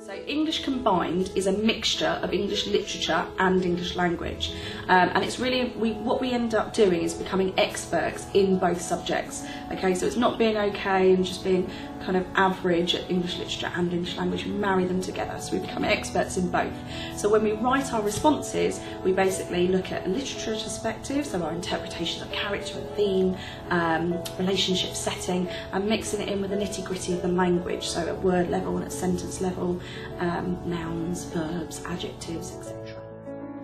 So English Combined is a mixture of English literature and English language, and it's really, what we end up doing is becoming experts in both subjects. Okay, so it's not being okay and just being kind of average at English literature and English language. We marry them together, so we become experts in both. So when we write our responses, we basically look at a literature perspective, so our interpretations of character and theme, relationship setting, and mixing it in with the nitty-gritty of the language, so at word level and at sentence level, nouns, verbs, adjectives, etc.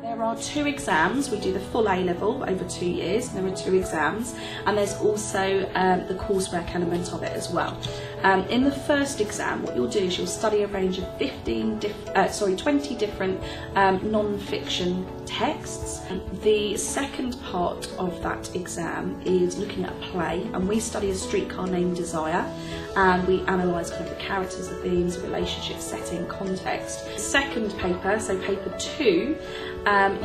There are 2 exams. We do the full A-level over 2 years. There are 2 exams, and there's also the coursework element of it as well. In the first exam, what you'll do is you'll study a range of 20 different non-fiction texts. The second part of that exam is looking at a play, and we study A Streetcar Named Desire, and we analyse kind of the characters, the themes, relationship setting, context. The second paper, so paper 2,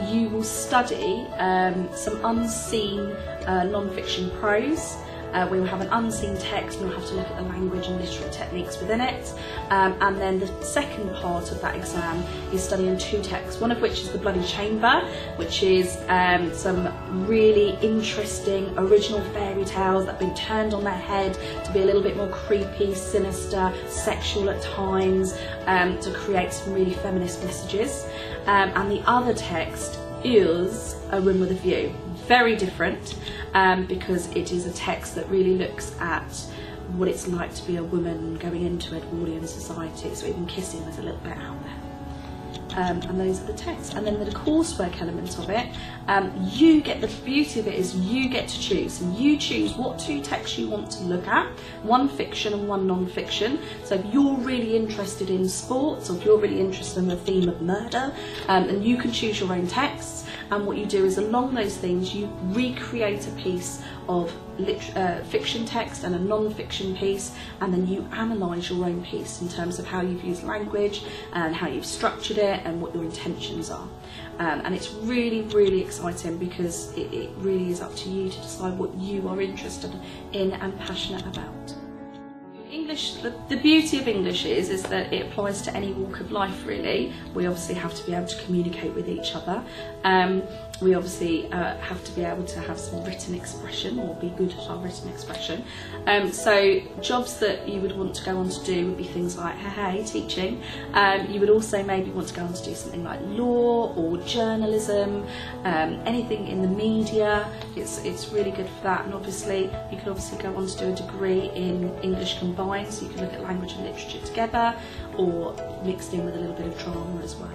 you will study some unseen non-fiction prose. We will have an unseen text, and we'll have to look at the language and literary techniques within it. And then the second part of that exam is studying 2 texts, one of which is The Bloody Chamber, which is some really interesting original fairy tales that have been turned on their head to be a little bit more creepy, sinister, sexual at times, to create some really feminist messages. And the other text is A Room with a View. Very different, because it is a text that really looks at what it's like to be a woman going into Edwardian society, so even kissing is a little bit out there. And those are the texts. And then the coursework element of it, you get, the beauty of it is you get to choose. And you choose what 2 texts you want to look at, 1 fiction and 1 non-fiction. So if you're really interested in sports, or if you're really interested in the theme of murder, then you can choose your own texts. And what you do is, along those themes, you recreate a piece of fiction text and a non-fiction piece, and then you analyse your own piece in terms of how you've used language and how you've structured it and what your intentions are. And it's really, really exciting, because it really is up to you to decide what you are interested in and passionate about. English, the beauty of English is that it applies to any walk of life, really. We obviously have to be able to communicate with each other. We obviously have to be able to have some written expression, or be good at our written expression. So jobs that you would want to go on to do would be things like teaching. You would also maybe want to go on to do something like law or journalism, anything in the media. It's really good for that. And obviously you could go on to do a degree in English Combined, so you can look at language and literature together, or mixed in with a little bit of drama as well.